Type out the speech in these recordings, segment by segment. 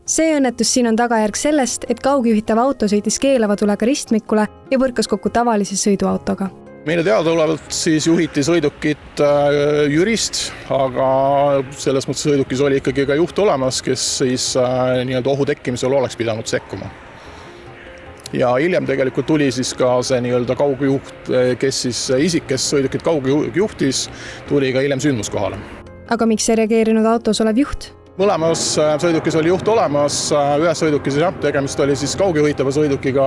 See õnnetus siin on tagajärg sellest, et kaugjuhitav auto sõitis keelava tulega ristmikule ja põrkas kokku tavalise sõiduautoga. Meile teadaolevalt siis juhiti sõidukit Jürist, aga selles mõttes sõidukis oli ikkagi ka juht olemas, kes siis nii-öelda ohu tekkimisel oleks pidanud sekkuma. Ja hiljem tegelikult tuli siis ka see nii-öelda kaugjuht, kes sõidukit kaugjuhtis, tuli ka hiljem sündmuskohale. Aga miks ei reageerinud autos olev juht? Mõlemas sõidukis oli juht olemas, ühes sõidukis tegemist oli siis kaugjuhitava sõidukiga,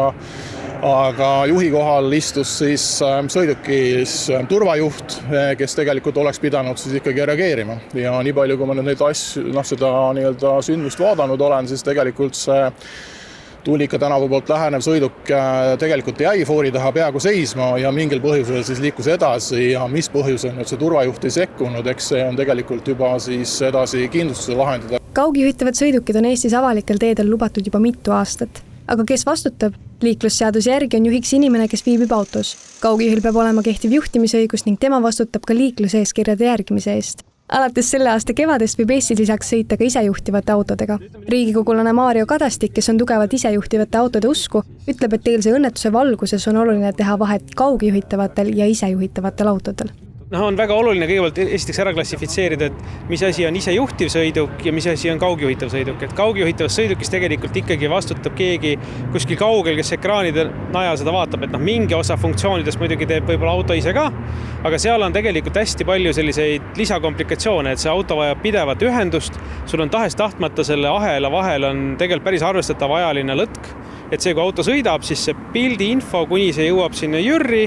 aga juhi kohal istus siis sõidukis turvajuht, kes tegelikult oleks pidanud siis ikkagi reageerima. Ja nii palju, kui ma neid asju, seda nii-öelda sündmust vaadanud olen, siis tegelikult see tuli ka tänavu poolt lähenev sõiduk tegelikult jäi foori taha peaaegu seisma ja mingil põhjusel siis liikus edasi ja mis põhjusel nüüd see turvajuht ei sekkunud, eks see on tegelikult juba siis edasi kindlustuse lahendada. Kaugjuhitavad sõidukid on Eestis avalikel teedel lubatud juba mitu aastat. Aga kes vastutab? Liiklusseaduse järgi on juhiks inimene, kes viibib autos. Kaugjuhil peab olema kehtiv juhtimisõigus ning tema vastutab ka liikluseeskirjade järgimise eest. Alates selle aasta kevadest võib Eestis lisaks sõita ka isejuhtivate autodega. Riigikogulane Mario Kadastik, kes on tugevalt isejuhtivate autode usku, ütleb, et eilse õnnetuse valguses on oluline teha vahet kaugjuhitavatel ja isejuhitavatel autodel. On väga oluline kõigepealt esiteks ära klassifitseerida, et mis asi on isejuhtiv sõiduk ja mis asi on kaugjuhitav sõiduk. Et kaugjuhitavas sõidukis tegelikult ikkagi vastutab keegi kuskil kaugel, kes ekraanide najal seda vaatab, et mingi osa funktsioonidest muidugi teeb võib-olla auto ise ka, aga seal on tegelikult hästi palju selliseid lisakomplikatsioone, et see auto vajab pidevat ühendust, sul on tahes-tahtmata selle ahela vahel on tegelikult päris arvestatav ajaline lõtk, et see, kui auto sõidab, siis see pildi info, kuni see jõuab sinna jürri,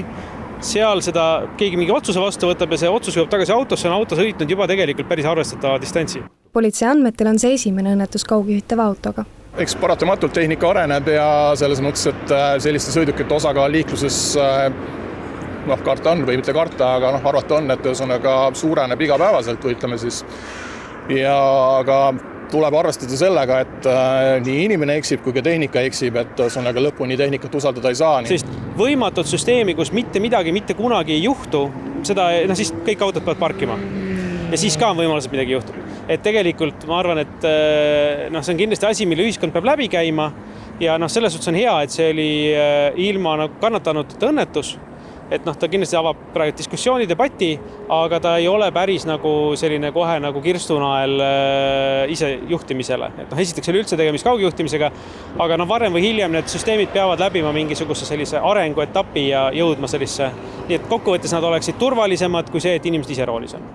seal seda keegi mingi otsuse vastu võtab ja see otsus jõuab tagasi autosse, on auto sõitnud juba tegelikult päris arvestatava distantsi. Politsei andmetel on see esimene õnnetus kaugjuhitava autoga. Eks paratamatult tehnika areneb ja selles mõttes, et selliste sõidukite osakaal liikluses karta on või mitte karta, aga arvata on, et ühesõnaga suureneb igapäevaselt või ütleme siis. Ja aga tuleb arvestada sellega, et nii inimene eksib, kui ka tehnika eksib, et ühesõnaga lõpuni tehnikat usaldada ei saa. Sellist võimatut süsteemi, kus mitte midagi mitte kunagi ei juhtu, seda, siis kõik autod peavad parkima. Ja siis ka on võimalus, et midagi juhtub. Et tegelikult ma arvan, et see on kindlasti asi, mille ühiskond peab läbi käima ja selles suhtes on hea, et see oli ilma kannatanud õnnetus. Et ta kindlasti avab praegu diskussiooni, debati, aga ta ei ole päris selline kohe kirstunael ise juhtimisele. Et esiteks oli üldse tegemist kaugjuhtimisega, aga varem või hiljem need süsteemid peavad läbima mingisuguse sellise arenguetapi ja jõudma sellisse. Nii et kokkuvõttes nad oleksid turvalisemad kui see, et inimesed ise roolis on.